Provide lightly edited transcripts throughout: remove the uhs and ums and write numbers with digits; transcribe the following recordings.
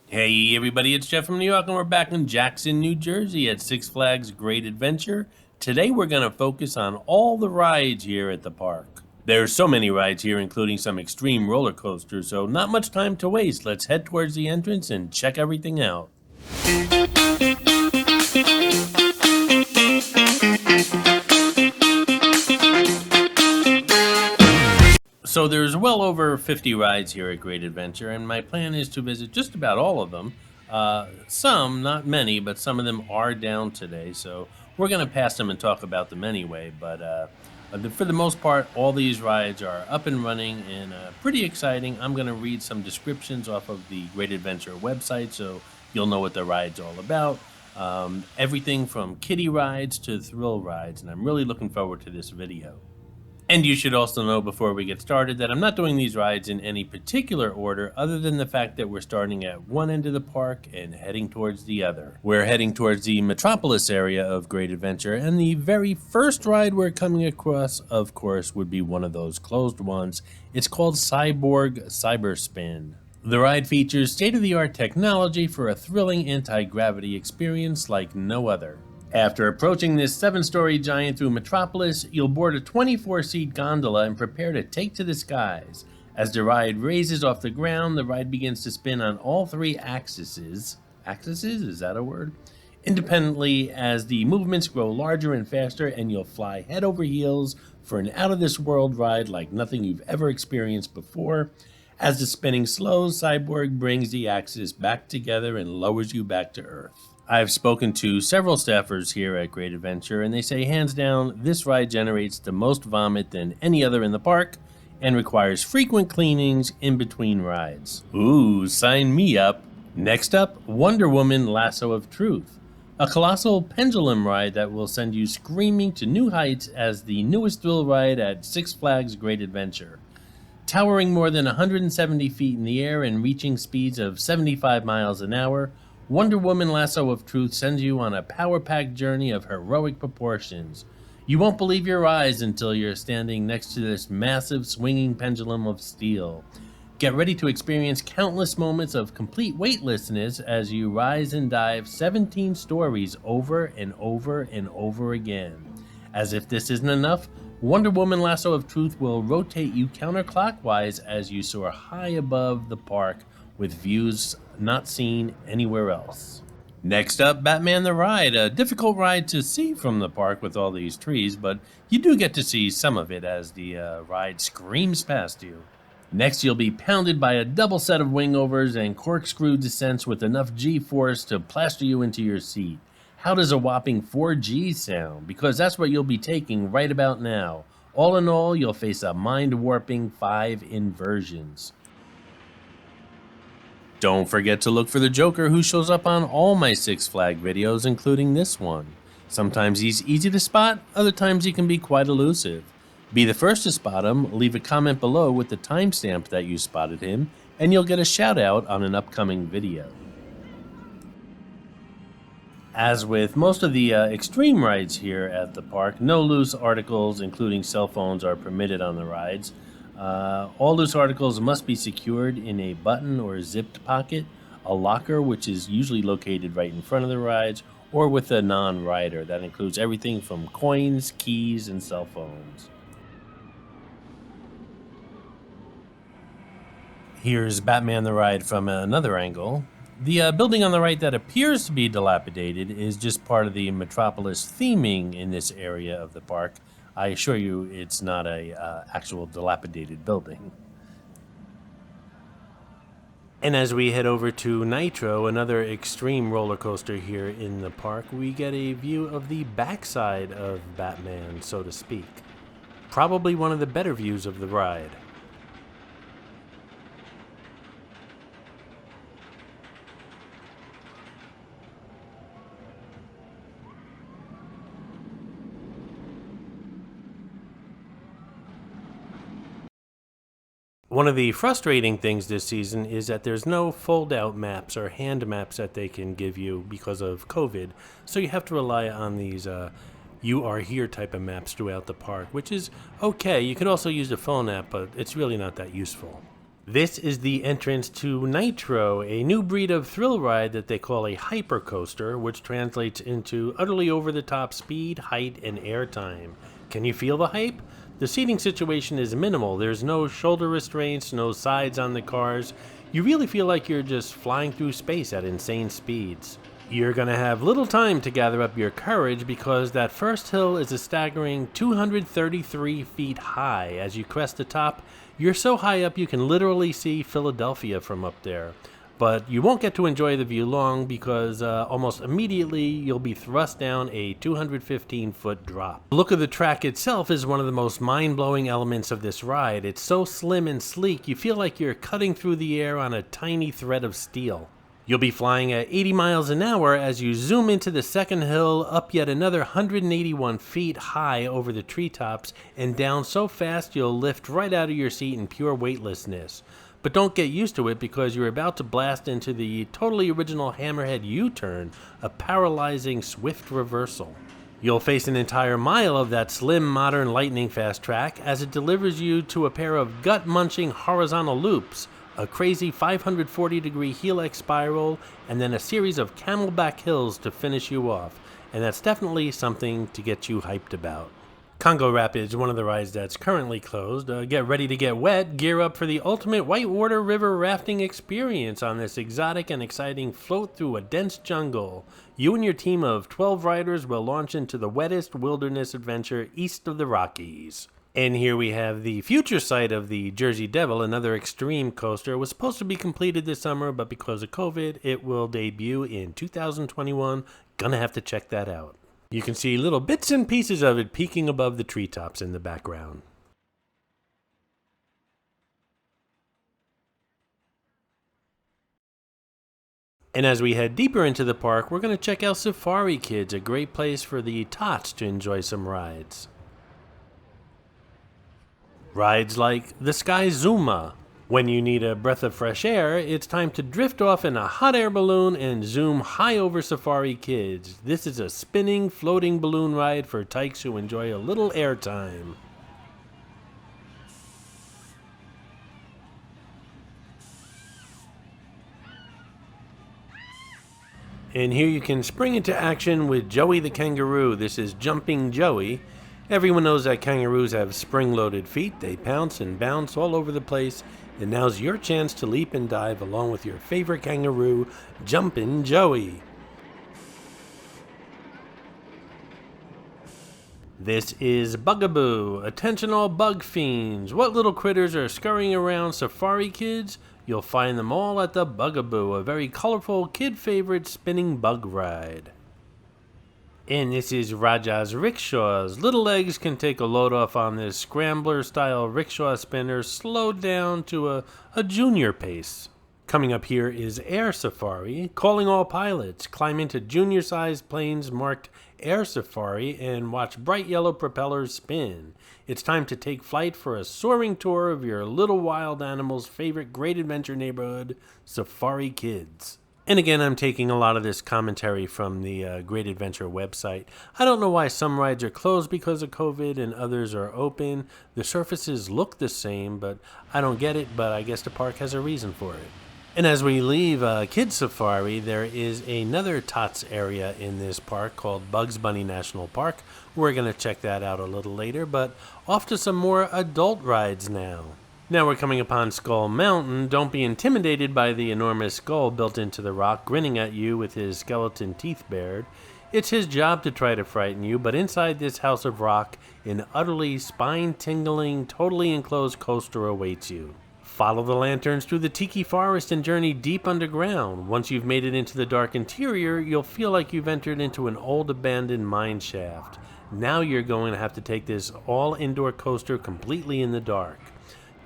Hey everybody, it's Jeff from New York and we're back in Jackson, New Jersey at Six Flags Great Adventure. Today we're going to focus on all the rides here at the park. There's so many rides here, including some extreme roller coasters, so not much time to waste. Let's head towards the entrance and check everything out. So there's well over 50 rides here at Great Adventure, and my plan is to visit just about all of them. Some, not many, but some of them are down today, so we're going to pass them and talk about them anyway. But for the most part, all these rides are up and running and pretty exciting. I'm going to read some descriptions off of the Great Adventure website, so you'll know what the ride's all about. Everything from kiddie rides to thrill rides, and I'm really looking forward to this video. And you should also know before we get started that I'm not doing these rides in any particular order other than the fact that we're starting at one end of the park and heading towards the other. We're heading towards the Metropolis area of Great Adventure, and the very first ride we're coming across, of course, would be one of those closed ones. It's called Cyborg Cyberspan. The ride features state-of-the-art technology for a thrilling anti-gravity experience like no other. After approaching this 7-story giant through Metropolis, you'll board a 24-seat gondola and prepare to take to the skies. As the ride raises off the ground, the ride begins to spin on all 3 axes. Axes? Is that a word? Independently, as the movements grow larger and faster, and you'll fly head over heels for an out-of-this-world ride like nothing you've ever experienced before. As the spinning slows, Cyborg brings the axes back together and lowers you back to Earth. I've spoken to several staffers here at Great Adventure, and they say hands down this ride generates the most vomit than any other in the park and requires frequent cleanings in between rides. Ooh, sign me up. Next up, Wonder Woman Lasso of Truth, a colossal pendulum ride that will send you screaming to new heights as the newest thrill ride at Six Flags Great Adventure. Towering more than 170 feet in the air and reaching speeds of 75 miles an hour, Wonder Woman Lasso of Truth sends you on a power-packed journey of heroic proportions. You won't believe your eyes until you're standing next to this massive swinging pendulum of steel. Get ready to experience countless moments of complete weightlessness as you rise and dive 17 stories over and over and over again. As if this isn't enough, Wonder Woman Lasso of Truth will rotate you counterclockwise as you soar high above the park with views not seen anywhere else. Next up, Batman the Ride, a difficult ride to see from the park with all these trees, but you do get to see some of it as the ride screams past you. Next, you'll be pounded by a double set of wingovers and corkscrew descents with enough G-force to plaster you into your seat. How does a whopping 4G sound? Because that's what you'll be taking right about now. All in all, you'll face a mind-warping 5 inversions. Don't forget to look for the Joker, who shows up on all my Six Flag videos, including this one. Sometimes he's easy to spot, other times he can be quite elusive. Be the first to spot him, leave a comment below with the timestamp that you spotted him, and you'll get a shout out on an upcoming video. As with most of the extreme rides here at the park, no loose articles, including cell phones, are permitted on the rides. All loose articles must be secured in a button or zipped pocket, a locker which is usually located right in front of the rides, or with a non-rider. That includes everything from coins, keys, and cell phones. Here's Batman the Ride from another angle. The building on the right that appears to be dilapidated is just part of the Metropolis theming in this area of the park. I assure you it's not a actual dilapidated building. And as we head over to Nitro, another extreme roller coaster here in the park, we get a view of the backside of Batman, so to speak. Probably one of the better views of the ride. One of the frustrating things this season is that there's no fold-out maps or hand maps that they can give you because of COVID, so you have to rely on these you are here type of maps throughout the park, which is okay. You could also use the phone app, but it's really not that useful. This is the entrance to Nitro, a new breed of thrill ride that they call a hypercoaster, which translates into utterly over-the-top speed, height, and airtime. Can you feel the hype? The seating situation is minimal. There's no shoulder restraints, no sides on the cars. You really feel like you're just flying through space at insane speeds. You're going to have little time to gather up your courage because that first hill is a staggering 233 feet high. As you crest the top, you're so high up you can literally see Philadelphia from up there. But you won't get to enjoy the view long because almost immediately you'll be thrust down a 215-foot drop. The look of the track itself is one of the most mind-blowing elements of this ride. It's so slim and sleek, you feel like you're cutting through the air on a tiny thread of steel. You'll be flying at 80 miles an hour as you zoom into the second hill, up yet another 181 feet high over the treetops, and down so fast you'll lift right out of your seat in pure weightlessness. But don't get used to it because you're about to blast into the totally original Hammerhead U-turn, a paralyzing swift reversal. You'll face an entire mile of that slim, modern lightning-fast track as it delivers you to a pair of gut-munching horizontal loops, a crazy 540-degree helix spiral, and then a series of camelback hills to finish you off. And that's definitely something to get you hyped about. Congo Rapids, one of the rides that's currently closed. Get ready to get wet. Gear up for the ultimate whitewater river rafting experience on this exotic and exciting float through a dense jungle. You and your team of 12 riders will launch into the wettest wilderness adventure east of the Rockies. And here we have the future site of the Jersey Devil, another extreme coaster. It was supposed to be completed this summer, but because of COVID, it will debut in 2021. Gonna have to check that out. You can see little bits and pieces of it peeking above the treetops in the background. And as we head deeper into the park, we're going to check out Safari Kids, a great place for the tots to enjoy some rides. Rides like the Sky Zuma. When you need a breath of fresh air, it's time to drift off in a hot air balloon and zoom high over Safari Kids. This is a spinning, floating balloon ride for tykes who enjoy a little airtime. And here you can spring into action with Joey the kangaroo. This is Jumping Joey. Everyone knows that kangaroos have spring-loaded feet. They pounce and bounce all over the place. And now's your chance to leap and dive along with your favorite kangaroo, Jumpin' Joey. This is Bugaboo. Attention all bug fiends. What little critters are scurrying around Safari Kids? You'll find them all at the Bugaboo, a very colorful kid-favorite spinning bug ride. And this is Raja's Rickshaws. Little legs can take a load off on this Scrambler-style rickshaw spinner, slowed down to a junior pace. Coming up here is Air Safari. Calling all pilots. Climb into junior-sized planes marked Air Safari and watch bright yellow propellers spin. It's time to take flight for a soaring tour of your little wild animal's favorite great adventure neighborhood, Safari Kids. And again, I'm taking a lot of this commentary from the Great Adventure website. I don't know why some rides are closed because of COVID and others are open. The surfaces look the same, but I don't get it, but I guess the park has a reason for it. And as we leave Kids Safari, there is another tots area in this park called Bugs Bunny National Park. We're going to check that out a little later, but off to some more adult rides now. Now we're coming upon Skull Mountain. Don't be intimidated by the enormous skull built into the rock, grinning at you with his skeleton teeth bared. It's his job to try to frighten you, but inside this house of rock, an utterly spine-tingling, totally enclosed coaster awaits you. Follow the lanterns through the tiki forest and journey deep underground. Once you've made it into the dark interior, you'll feel like you've entered into an old abandoned mine shaft. Now you're going to have to take this all-indoor coaster completely in the dark.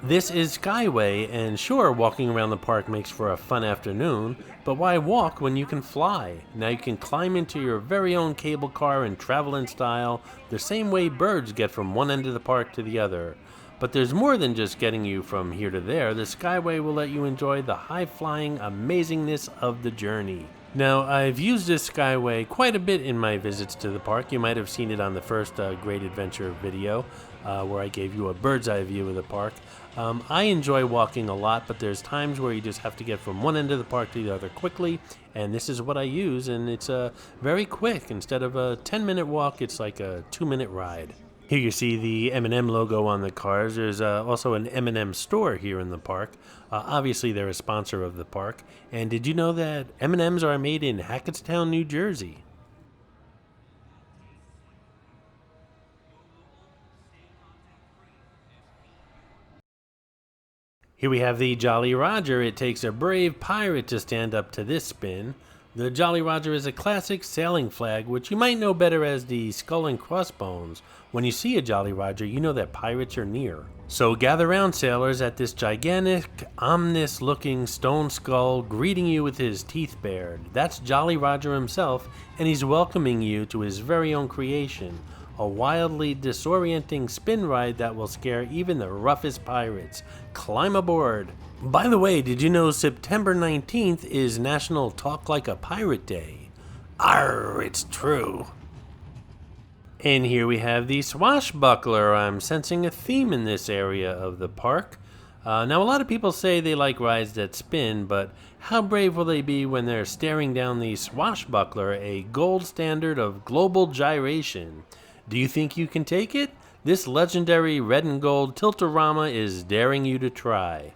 This is Skyway, and sure, walking around the park makes for a fun afternoon, but why walk when you can fly? Now you can climb into your very own cable car and travel in style, the same way birds get from one end of the park to the other. But there's more than just getting you from here to there. The Skyway will let you enjoy the high-flying amazingness of the journey. Now, I've used this Skyway quite a bit in my visits to the park. You might have seen it on the first Great Adventure video. where I gave you a bird's eye view of the park. I enjoy walking a lot, but there's times where you just have to get from one end of the park to the other quickly, and this is what I use, and it's very quick. Instead of a 10-minute walk, it's like a 2-minute ride. Here you see the M&M logo on the cars. There's also an M&M store here in the park. Obviously, they're a sponsor of the park. And did you know that M&Ms are made in Hackettstown, New Jersey? Here we have the Jolly Roger. It takes a brave pirate to stand up to this spin. The Jolly Roger is a classic sailing flag, which you might know better as the Skull and Crossbones. When you see a Jolly Roger, you know that pirates are near. So gather round, sailors, at this gigantic, ominous-looking stone skull greeting you with his teeth bared. That's Jolly Roger himself, and he's welcoming you to his very own creation. A wildly disorienting spin ride that will scare even the roughest pirates. Climb aboard! By the way, did you know September 19th is National Talk Like a Pirate Day? Arr, it's true. And here we have the swashbuckler. I'm sensing a theme in this area of the park. Now, a lot of people say they like rides that spin, but how brave will they be when they're staring down the swashbuckler, a gold standard of global gyration? Do you think you can take it? This legendary red and gold Tiltorama is daring you to try.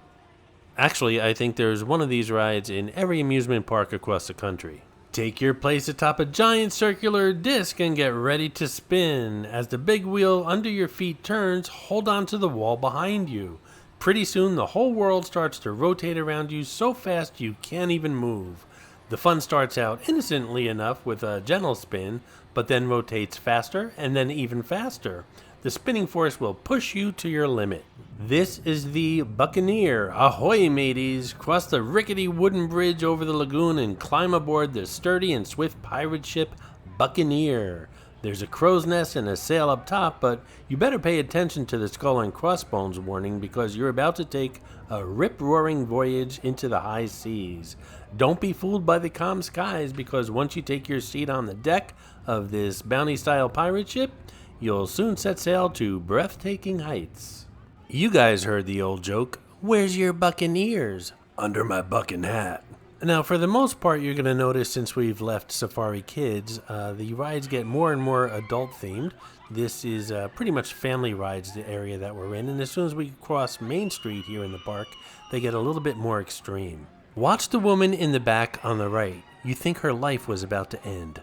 Actually, I think there's one of these rides in every amusement park across the country. Take your place atop a giant circular disc and get ready to spin. As the big wheel under your feet turns, hold on to the wall behind you. Pretty soon, the whole world starts to rotate around you so fast you can't even move. The fun starts out innocently enough with a gentle spin, but then rotates faster and then even faster. The spinning force will push you to your limit. This is the Buccaneer. Ahoy, mateys! Cross the rickety wooden bridge over the lagoon and climb aboard the sturdy and swift pirate ship Buccaneer. There's a crow's nest and a sail up top, but you better pay attention to the Skull and Crossbones warning because you're about to take a rip-roaring voyage into the high seas. Don't be fooled by the calm skies because once you take your seat on the deck of this bounty-style pirate ship, you'll soon set sail to breathtaking heights. You guys heard the old joke, where's your buccaneers? Under my bucking hat. Now, for the most part, you're going to notice since we've left Safari Kids, the rides get more and more adult-themed. This is pretty much family rides, the area that we're in, and as soon as we cross Main Street here in the park, they get a little bit more extreme. Watch the woman in the back on the right. You think her life was about to end.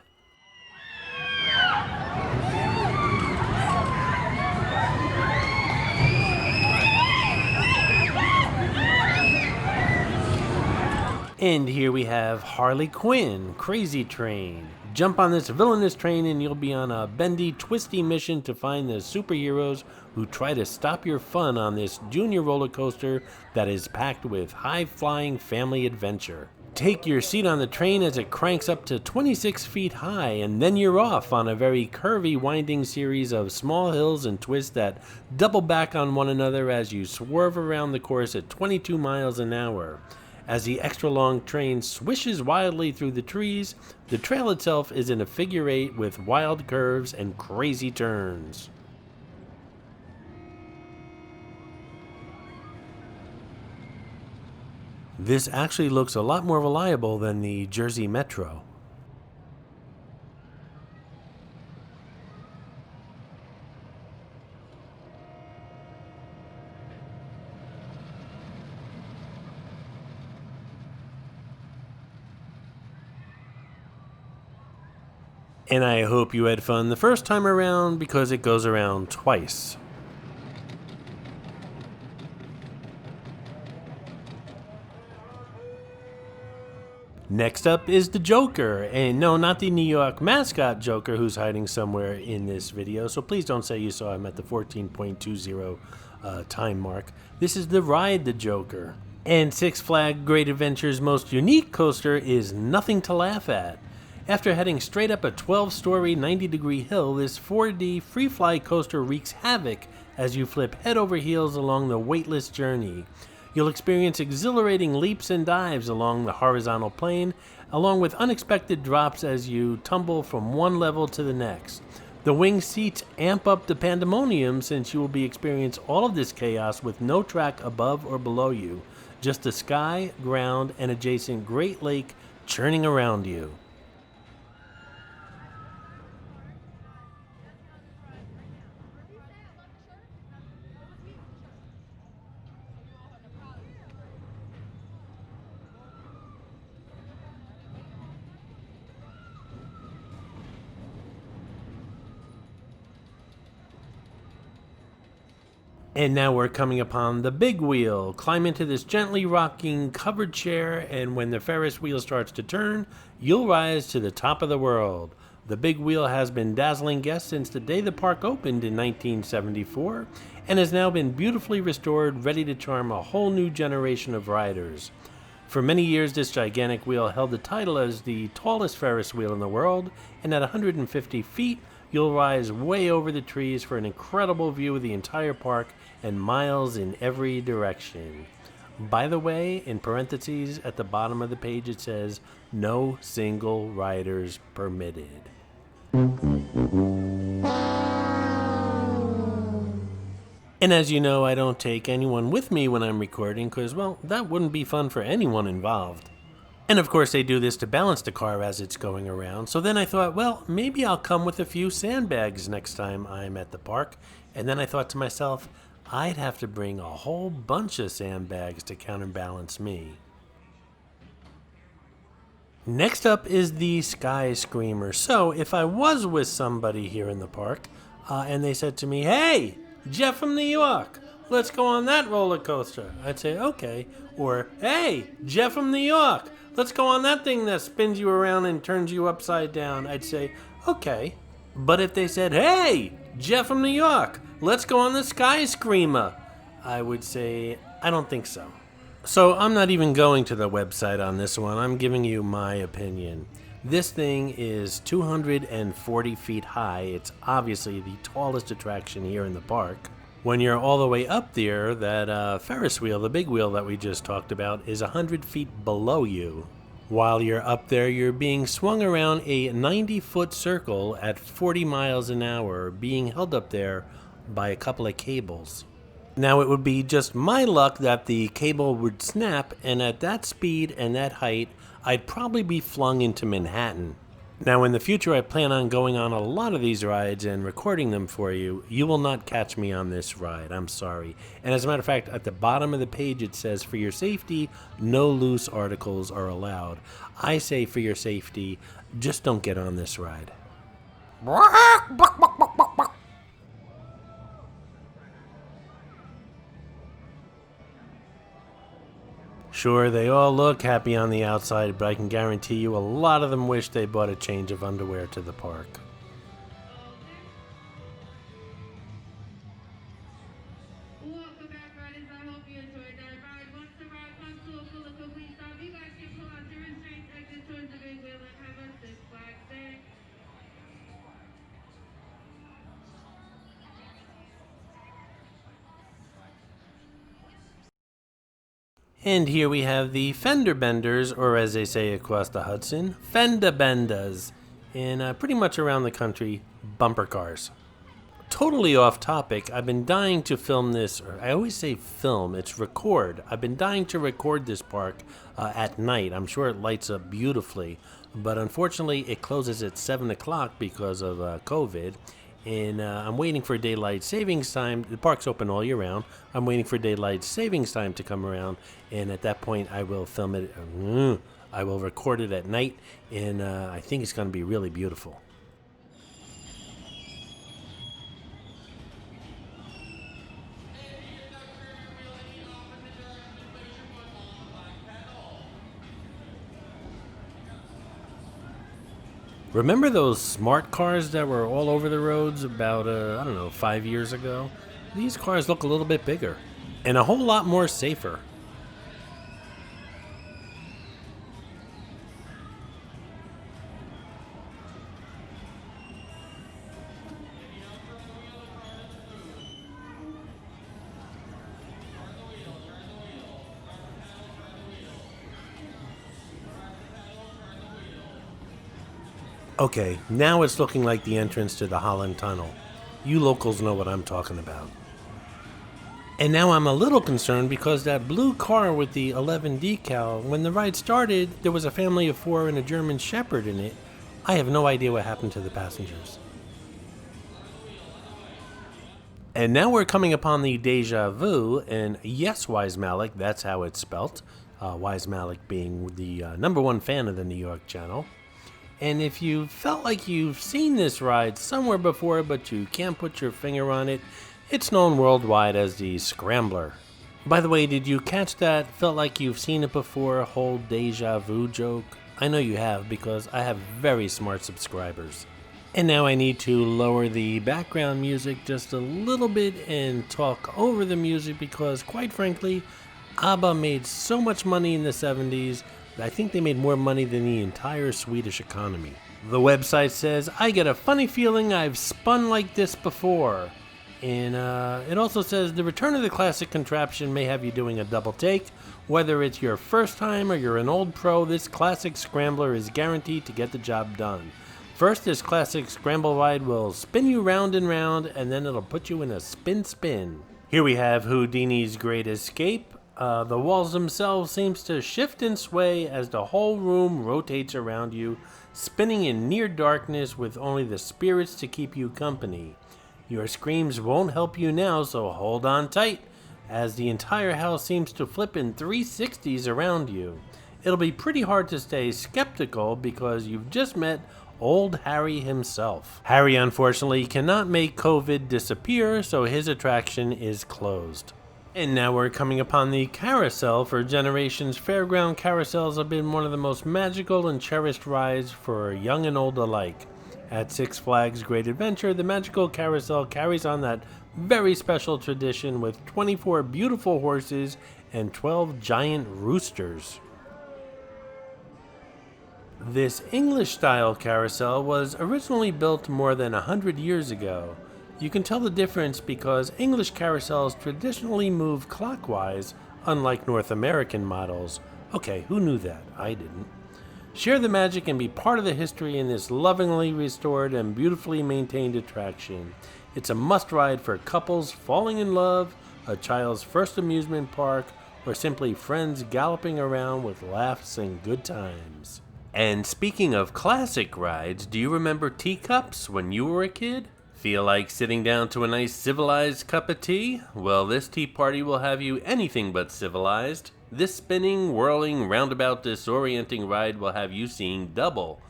And here we have Harley Quinn, Crazy Train. Jump on this villainous train and you'll be on a bendy, twisty mission to find the superheroes who try to stop your fun on this junior roller coaster that is packed with high-flying family adventure. Take your seat on the train as it cranks up to 26 feet high, and then you're off on a very curvy, winding series of small hills and twists that double back on one another as you swerve around the course at 22 miles an hour. As the extra-long train swishes wildly through the trees, the trail itself is in a figure eight with wild curves and crazy turns. This actually looks a lot more reliable than the Jersey Metro. And I hope you had fun the first time around because it goes around twice. Next up is the Joker, and no, not the New York mascot Joker who's hiding somewhere in this video, so please don't say you saw him at the 14.20 time mark. This is the Ride the Joker. And Six Flags Great Adventure's most unique coaster is nothing to laugh at. After heading straight up a 12-story, 90-degree hill, this 4D free-fly coaster wreaks havoc as you flip head over heels along the weightless journey. You'll experience exhilarating leaps and dives along the horizontal plane, along with unexpected drops as you tumble from one level to the next. The wing seats amp up the pandemonium since you will be experiencing all of this chaos with no track above or below you, just the sky, ground, and adjacent Great Lake churning around you. And now we're coming upon the big wheel. Climb into this gently rocking covered chair, and when the Ferris wheel starts to turn, you'll rise to the top of the world. The big wheel has been dazzling guests since the day the park opened in 1974, and has now been beautifully restored, ready to charm a whole new generation of riders. For many years, this gigantic wheel held the title as the tallest Ferris wheel in the world, and at 150 feet, you'll rise way over the trees for an incredible view of the entire park and miles in every direction. By the way, in parentheses at the bottom of the page it says, no single riders permitted. And as you know, I don't take anyone with me when I'm recording because, well, that wouldn't be fun for anyone involved. And of course they do this to balance the car as it's going around. So then I thought, well, maybe I'll come with a few sandbags next time I'm at the park. And then I thought to myself, I'd have to bring a whole bunch of sandbags to counterbalance me. Next up is the Sky Screamer. So if I was with somebody here in the park and they said to me, hey, Jeff from New York, let's go on that roller coaster, I'd say, okay. Or, hey, Jeff from New York, let's go on that thing that spins you around and turns you upside down, I'd say, okay. But if they said, hey, Jeff from New York, let's go on the Sky Screamer, I would say, I don't think so. So I'm not even going to the website on this one. I'm giving you my opinion. This thing is 240 feet high. It's obviously the tallest attraction here in the park. When you're all the way up there, that Ferris wheel, the big wheel that we just talked about, is 100 feet below you. While you're up there, you're being swung around a 90-foot circle at 40 miles an hour, being held up there by a couple of cables. Now, it would be just my luck that the cable would snap, and at that speed and that height, I'd probably be flung into Manhattan. Now, in the future, I plan on going on a lot of these rides and recording them for you. You will not catch me on this ride. I'm sorry. And as a matter of fact, at the bottom of the page, it says, for your safety, no loose articles are allowed. I say for your safety, just don't get on this ride. Sure, they all look happy on the outside, but I can guarantee you a lot of them wish they bought a change of underwear to the park. Welcome back, riders. I hope you enjoyed that ride. Once the ride comes to a full complete stop, you guys can pull out your restraints, exit towards the big wheel, and have a Six Flags day. And here we have the fender benders, or as they say across the Hudson, fender benders, in pretty much around the country, bumper cars. Totally off topic, I've been dying to film this, or I always say film, it's record. I've been dying to record this park at night. I'm sure it lights up beautifully, but unfortunately it closes at 7 o'clock because of COVID. And I'm waiting for daylight savings time. The park's open all year round. I'm waiting for daylight savings time to come around, and at that point I will film it. I will record it at night, and I think it's going to be really beautiful. Remember those smart cars that were all over the roads about, 5 years ago? These cars look a little bit bigger and a whole lot more safer. Okay, now it's looking like the entrance to the Holland Tunnel. You locals know what I'm talking about. And now I'm a little concerned because that blue car with the 11 decal, when the ride started, there was a family of 4 and a German Shepherd in it. I have no idea what happened to the passengers. And now we're coming upon the Deja Vu, and yes, Wise Malik, that's how it's spelt. Wise Malik being the #1 fan of the New York channel. And if you felt like you've seen this ride somewhere before but you can't put your finger on it, it's known worldwide as the Scrambler. By the way, did you catch that felt like you've seen it before whole deja vu joke? I know you have because I have very smart subscribers. And now I need to lower the background music just a little bit and talk over the music because, quite frankly, ABBA made so much money in the 70s that I think they made more money than the entire Swedish economy. The website says, I get a funny feeling I've spun like this before. And it also says, the return of the classic contraption may have you doing a double take. Whether it's your first time or you're an old pro, this classic Scrambler is guaranteed to get the job done. First, this classic scramble ride will spin you round and round, and then it'll put you in a spin. Here we have Houdini's Great Escape. The walls themselves seems to shift and sway as the whole room rotates around you, spinning in near darkness with only the spirits to keep you company. Your screams won't help you now, so hold on tight, as the entire house seems to flip in 360s around you. It'll be pretty hard to stay skeptical because you've just met old Harry himself. Harry unfortunately cannot make COVID disappear, so his attraction is closed. And now we're coming upon the carousel. For generations, fairground carousels have been one of the most magical and cherished rides for young and old alike. At Six Flags Great Adventure, the magical carousel carries on that very special tradition with 24 beautiful horses and 12 giant roosters. This English-style carousel was originally built more than 100 years ago. You can tell the difference because English carousels traditionally move clockwise, unlike North American models. Okay, who knew that? I didn't. Share the magic and be part of the history in this lovingly restored and beautifully maintained attraction. It's a must-ride for couples falling in love, a child's first amusement park, or simply friends galloping around with laughs and good times. And speaking of classic rides, do you remember teacups when you were a kid? Feel like sitting down to a nice civilized cup of tea? Well, this tea party will have you anything but civilized. This spinning, whirling, roundabout, disorienting ride will have you seeing double.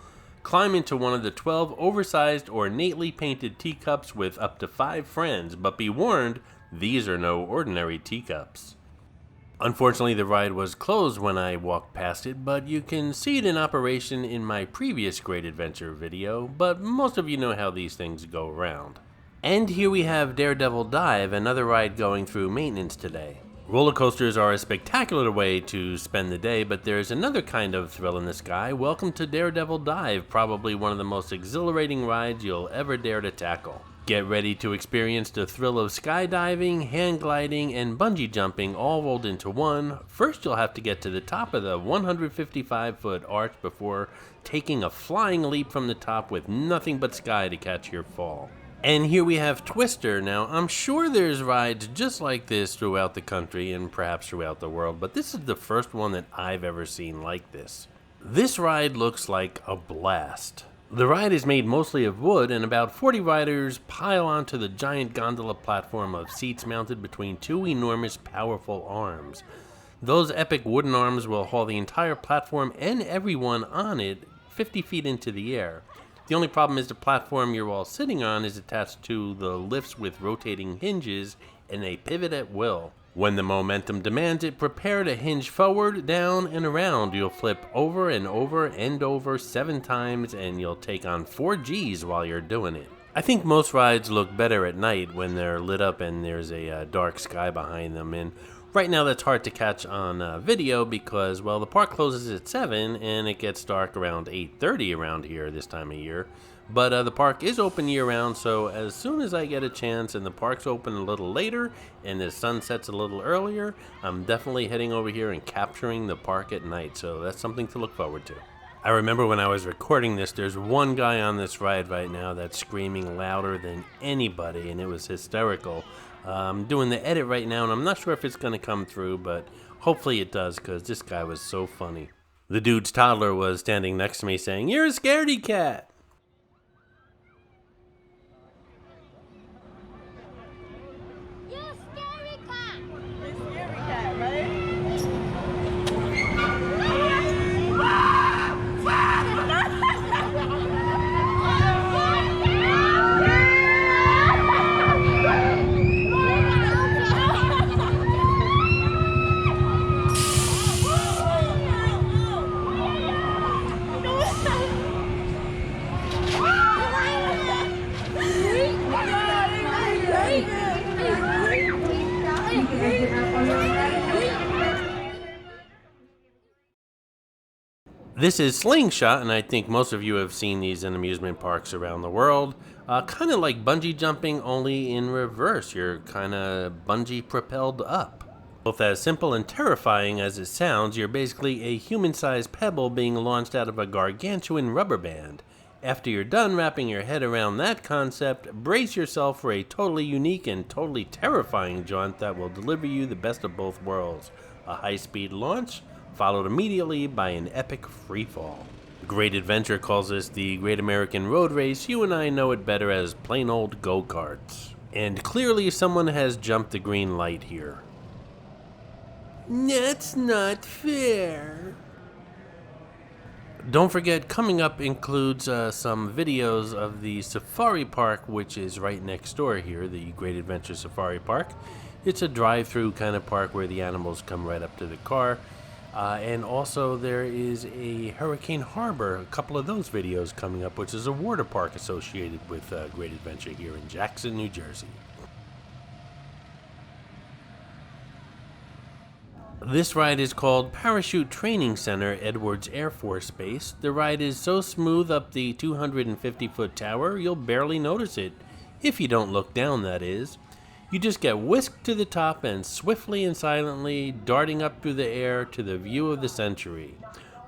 Climb into one of the 12 oversized, ornately painted teacups with up to 5 friends, but be warned, these are no ordinary teacups. Unfortunately, the ride was closed when I walked past it, but you can see it in operation in my previous Great Adventure video, but most of you know how these things go around. And here we have Daredevil Dive, another ride going through maintenance today. Roller coasters are a spectacular way to spend the day, but there's another kind of thrill in the sky. Welcome to Daredevil Dive, probably one of the most exhilarating rides you'll ever dare to tackle. Get ready to experience the thrill of skydiving, hang gliding, and bungee jumping all rolled into one. First, you'll have to get to the top of the 155-foot arch before taking a flying leap from the top with nothing but sky to catch your fall. And here we have Twister. Now, I'm sure there's rides just like this throughout the country and perhaps throughout the world, but this is the first one that I've ever seen like this. This ride looks like a blast. The ride is made mostly of wood, and about 40 riders pile onto the giant gondola platform of seats mounted between 2 enormous, powerful arms. Those epic wooden arms will haul the entire platform and everyone on it 50 feet into the air. The only problem is the platform you're all sitting on is attached to the lifts with rotating hinges, and they pivot at will. When the momentum demands it, prepare to hinge forward, down, and around. You'll flip over and over and over 7 times, and you'll take on 4 Gs while you're doing it. I think most rides look better at night when they're lit up and there's a dark sky behind them, and right now that's hard to catch on video because, well, the park closes at 7 and it gets dark around 8:30 around here this time of year. But the park is open year-round, so as soon as I get a chance and the park's open a little later and the sun sets a little earlier, I'm definitely heading over here and capturing the park at night, so that's something to look forward to. I remember when I was recording this, there's one guy on this ride right now that's screaming louder than anybody, and it was hysterical. I'm doing the edit right now, and I'm not sure if it's going to come through, but hopefully it does, because this guy was so funny. The dude's toddler was standing next to me saying, "You're a scaredy cat!" You're a scary cat. It's scary cat, right? This is Slingshot, and I think most of you have seen these in amusement parks around the world. Kind of like bungee jumping, only in reverse. You're kind of bungee propelled up. Both as simple and terrifying as it sounds, you're basically a human-sized pebble being launched out of a gargantuan rubber band. After you're done wrapping your head around that concept, brace yourself for a totally unique and totally terrifying jaunt that will deliver you the best of both worlds. A high-speed launch, followed immediately by an epic freefall. Great Adventure calls this the Great American Road Race. You and I know it better as plain old go-karts. And clearly someone has jumped the green light here. That's not fair. Don't forget, coming up includes some videos of the Safari Park, which is right next door here, the Great Adventure Safari Park. It's a drive-through kind of park where the animals come right up to the car. And also there is a Hurricane Harbor, a couple of those videos coming up, which is a water park associated with Great Adventure here in Jackson, New Jersey. This ride is called Parachute Training Center, Edwards Air Force Base. The ride is so smooth up the 250-foot tower, you'll barely notice it. If you don't look down, that is. You just get whisked to the top and swiftly and silently darting up through the air to the view of the century.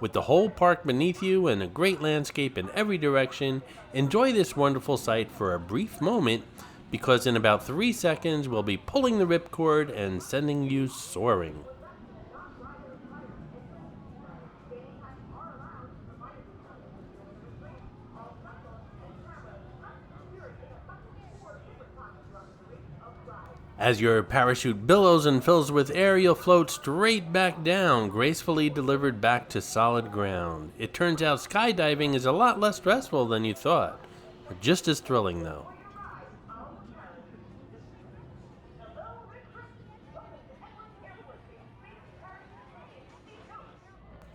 With the whole park beneath you and a great landscape in every direction, enjoy this wonderful sight for a brief moment, because in about 3 seconds we'll be pulling the ripcord and sending you soaring. As your parachute billows and fills with air, you'll float straight back down, gracefully delivered back to solid ground. It turns out skydiving is a lot less stressful than you thought. Just as thrilling, though.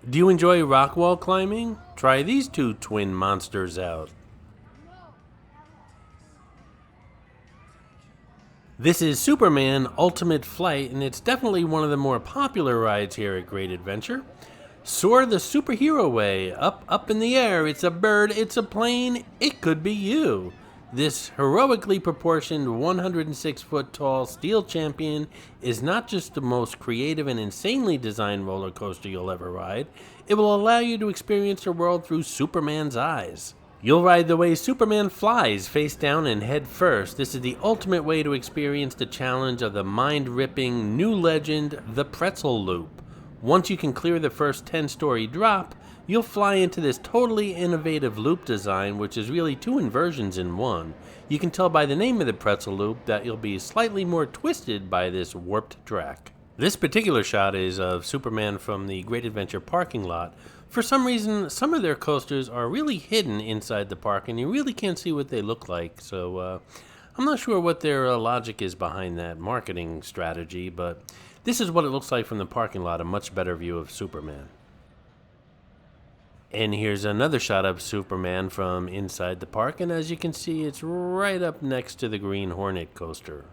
Do you enjoy rock wall climbing? Try these two twin monsters out. This is Superman Ultimate Flight, and it's definitely one of the more popular rides here at Great Adventure. Soar the superhero way, up in the air. It's a bird, it's a plane, it could be you. This heroically proportioned 106-foot tall steel champion is not just the most creative and insanely designed roller coaster you'll ever ride, it will allow you to experience the world through Superman's eyes. You'll ride the way Superman flies, face down and head first. This is the ultimate way to experience the challenge of the mind-ripping new legend, the Pretzel Loop. Once you can clear the first 10-story drop, you'll fly into this totally innovative loop design, which is really 2 inversions in one. You can tell by the name of the Pretzel Loop that you'll be slightly more twisted by this warped track. This particular shot is of Superman from the Great Adventure parking lot. For some reason, some of their coasters are really hidden inside the park, and you really can't see what they look like. So I'm not sure what their logic is behind that marketing strategy, but this is what it looks like from the parking lot, a much better view of Superman. And here's another shot of Superman from inside the park, and as you can see, it's right up next to the Green Hornet coaster.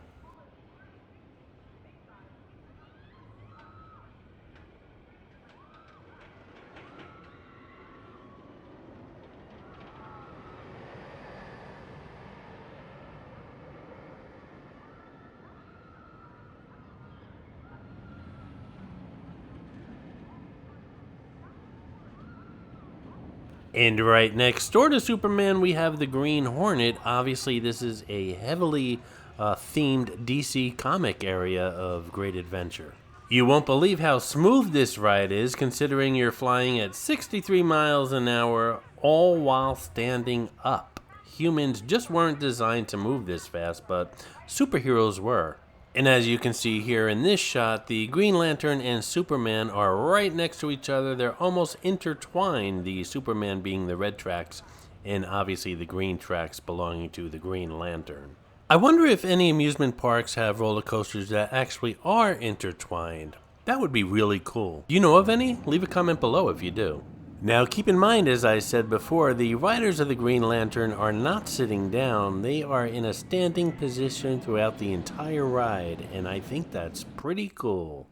And right next door to Superman, we have the Green Hornet. Obviously, this is a heavily themed DC comic area of Great Adventure. You won't believe how smooth this ride is, considering you're flying at 63 miles an hour, all while standing up. Humans just weren't designed to move this fast, but superheroes were. And as you can see here in this shot, the Green Lantern and Superman are right next to each other. They're almost intertwined, the Superman being the red tracks, and obviously the green tracks belonging to the Green Lantern. I wonder if any amusement parks have roller coasters that actually are intertwined. That would be really cool. Do you know of any? Leave a comment below if you do. Now keep in mind, as I said before, the riders of the Green Lantern are not sitting down. They are in a standing position throughout the entire ride, and I think that's pretty cool.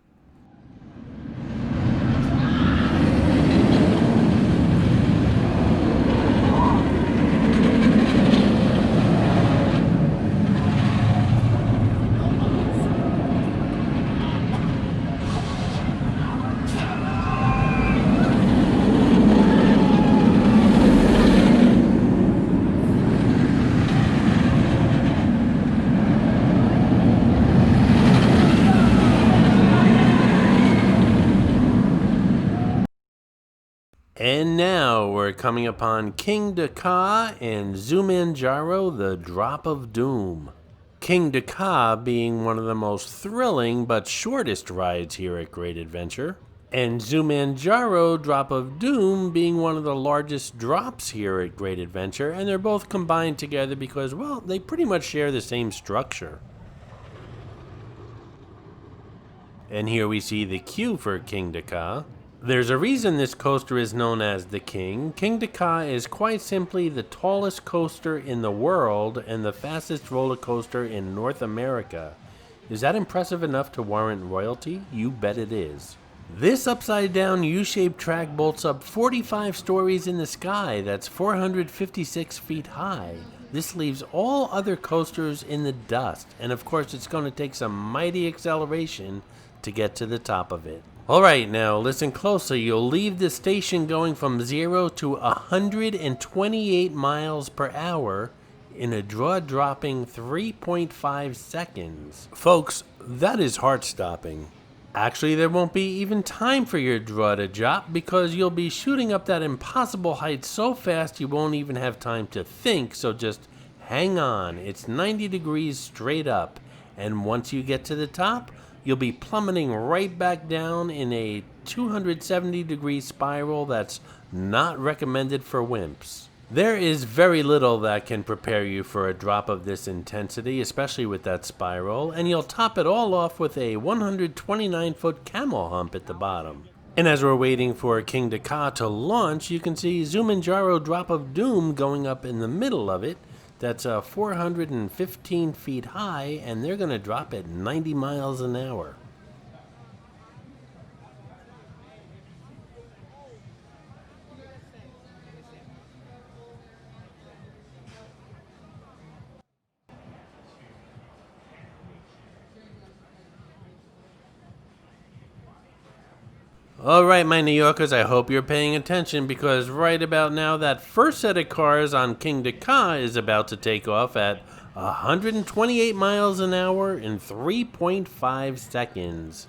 And now we're coming upon King Dakar and Zumanjaro, the Drop of Doom. King Dakar being one of the most thrilling but shortest rides here at Great Adventure, and Zumanjaro, Drop of Doom, being one of the largest drops here at Great Adventure, and they're both combined together because, well, they pretty much share the same structure. And here we see the queue for King Dakar. There's a reason this coaster is known as the King. King Dakar is quite simply the tallest coaster in the world and the fastest roller coaster in North America. Is that impressive enough to warrant royalty? You bet it is. This upside-down U-shaped track bolts up 45 stories in the sky. That's 456 feet high. This leaves all other coasters in the dust, and of course it's going to take some mighty acceleration to get to the top of it. Alright, now listen closely. You'll leave the station going from 0 to 128 miles per hour in a jaw-dropping 3.5 seconds. Folks, that is heart-stopping. Actually, there won't be even time for your jaw to drop because you'll be shooting up that impossible height so fast you won't even have time to think, so just hang on. It's 90 degrees straight up, and once you get to the top, you'll be plummeting right back down in a 270-degree spiral that's not recommended for wimps. There is very little that can prepare you for a drop of this intensity, especially with that spiral, and you'll top it all off with a 129-foot camel hump at the bottom. And as we're waiting for King Dakar to launch, you can see Zumanjaro Drop of Doom going up in the middle of it. That's 415 feet high, and they're going to drop at 90 miles an hour. Alright, my New Yorkers, I hope you're paying attention because right about now that first set of cars on King Dakar is about to take off at 128 miles an hour in 3.5 seconds.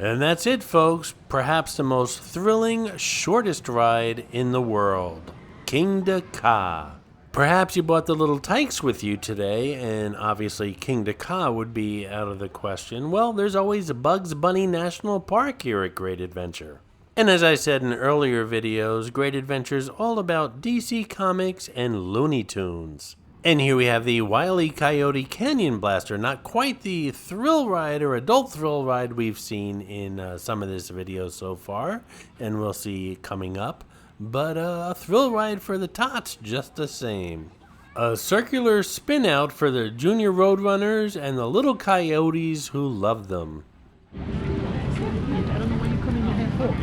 And that's it, folks. Perhaps the most thrilling, shortest ride in the world. King Dakar. Perhaps you brought the little tykes with you today, and obviously King Dakar would be out of the question. Well, there's always Bugs Bunny National Park here at Great Adventure. And as I said in earlier videos, Great Adventure is all about DC Comics and Looney Tunes. And here we have the Wile E. Coyote Canyon Blaster, not quite the thrill ride or adult thrill ride we've seen in some of this video so far, and we'll see coming up, but a thrill ride for the tots just the same. A circular spin out for the junior roadrunners and the little coyotes who love them. I don't know why you come in here for.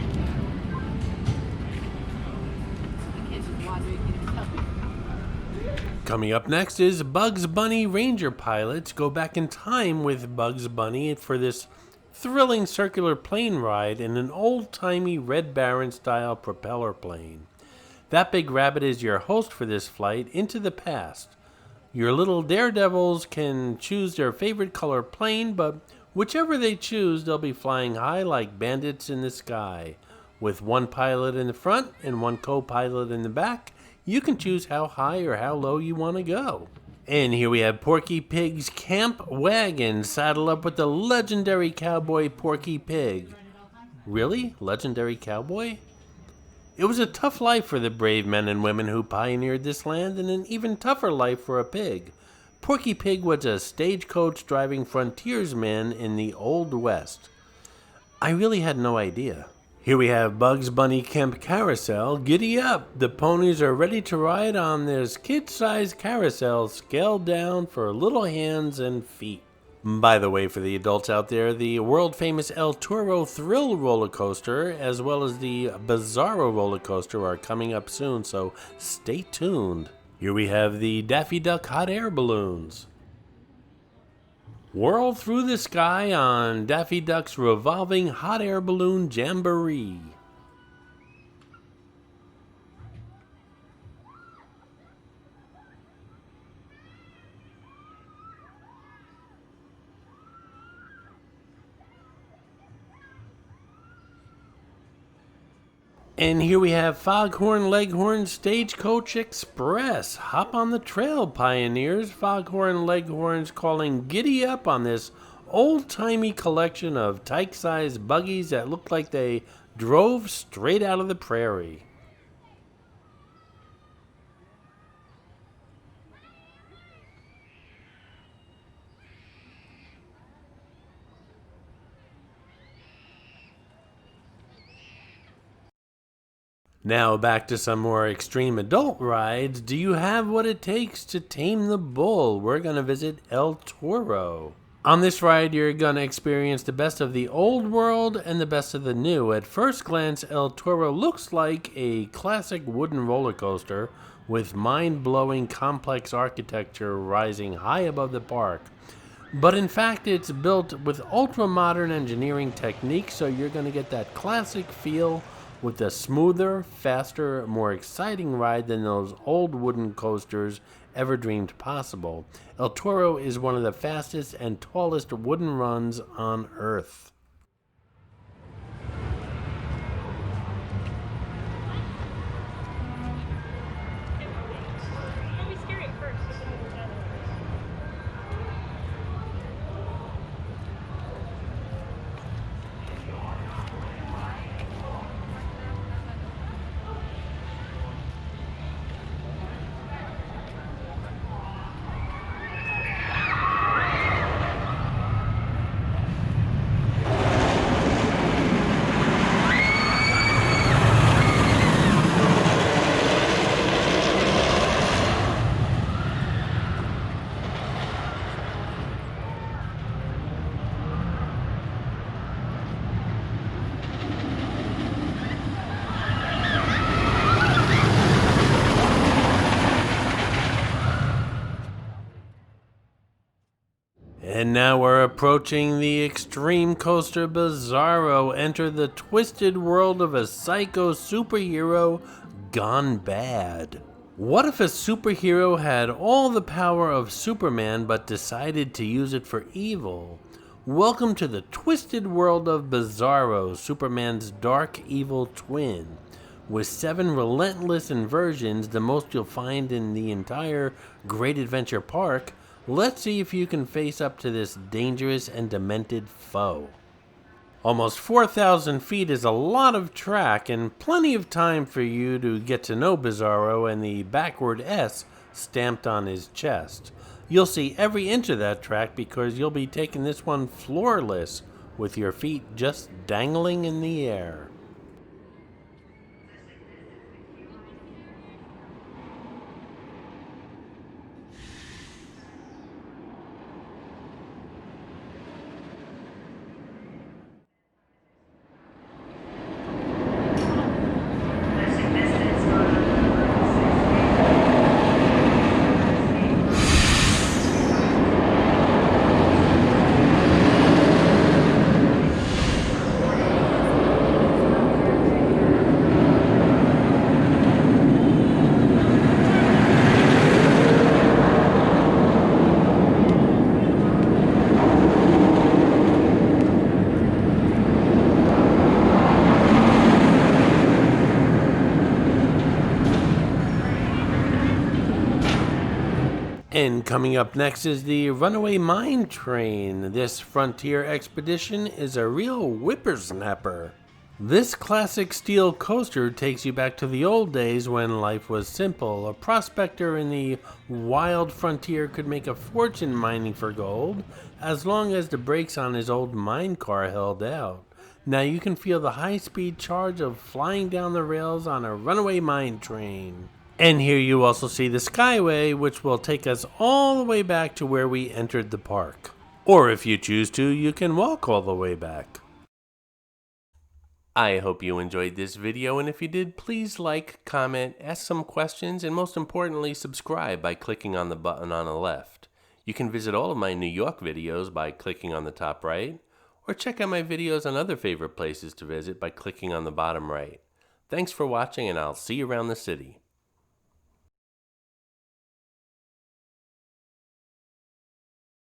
Coming up next is Bugs Bunny Ranger pilots go back in time with Bugs Bunny for this thrilling circular plane ride in an old-timey Red Baron-style propeller plane. That Big Rabbit is your host for this flight into the past. Your little daredevils can choose their favorite color plane, but whichever they choose, they'll be flying high like bandits in the sky. With one pilot in the front and one co-pilot in the back, you can choose how high or how low you want to go. And here we have Porky Pig's camp wagon saddle up with the legendary cowboy Porky Pig. Really? Legendary cowboy? It was a tough life for the brave men and women who pioneered this land, and an even tougher life for a pig. Porky Pig was a stagecoach driving frontiersman in the Old West. I really had no idea. Here we have Bugs Bunny Camp Carousel. Giddy up! The ponies are ready to ride on this kid-sized carousel scaled down for little hands and feet. By the way, for the adults out there, the world-famous El Toro Thrill roller coaster as well as the Bizarro roller coaster are coming up soon, so stay tuned. Here we have the Daffy Duck hot air balloons. Whirl through the sky on Daffy Duck's revolving hot air balloon jamboree. And here we have Foghorn Leghorn Stagecoach Express. Hop on the trail, pioneers. Foghorn Leghorns calling giddy up on this old-timey collection of tyke-sized buggies that look like they drove straight out of the prairie. Now back to some more extreme adult rides. Do you have what it takes to tame the bull? We're going to visit El Toro. On this ride, you're going to experience the best of the old world and the best of the new. At first glance, El Toro looks like a classic wooden roller coaster with mind-blowing complex architecture rising high above the park. But in fact, it's built with ultra-modern engineering techniques, so you're going to get that classic feel with a smoother, faster, more exciting ride than those old wooden coasters ever dreamed possible. El Toro is one of the fastest and tallest wooden runs on Earth. And now we're approaching the Extreme Coaster Bizarro. Enter the twisted world of a psycho superhero gone bad. What if a superhero had all the power of Superman but decided to use it for evil? Welcome to the twisted world of Bizarro, Superman's dark evil twin. With 7 relentless inversions, the most you'll find in the entire Great Adventure Park, let's see if you can face up to this dangerous and demented foe. Almost 4,000 feet is a lot of track and plenty of time for you to get to know Bizarro and the backward S stamped on his chest. You'll see every inch of that track because you'll be taking this one floorless with your feet just dangling in the air. And coming up next is the Runaway Mine Train. This frontier expedition is a real whippersnapper. This classic steel coaster takes you back to the old days when life was simple. A prospector in the wild frontier could make a fortune mining for gold as long as the brakes on his old mine car held out. Now you can feel the high-speed charge of flying down the rails on a runaway mine train. And here you also see the Skyway, which will take us all the way back to where we entered the park. Or if you choose to, you can walk all the way back. I hope you enjoyed this video, and if you did, please like, comment, ask some questions, and most importantly, subscribe by clicking on the button on the left. You can visit all of my New York videos by clicking on the top right, or check out my videos on other favorite places to visit by clicking on the bottom right. Thanks for watching, and I'll see you around the city.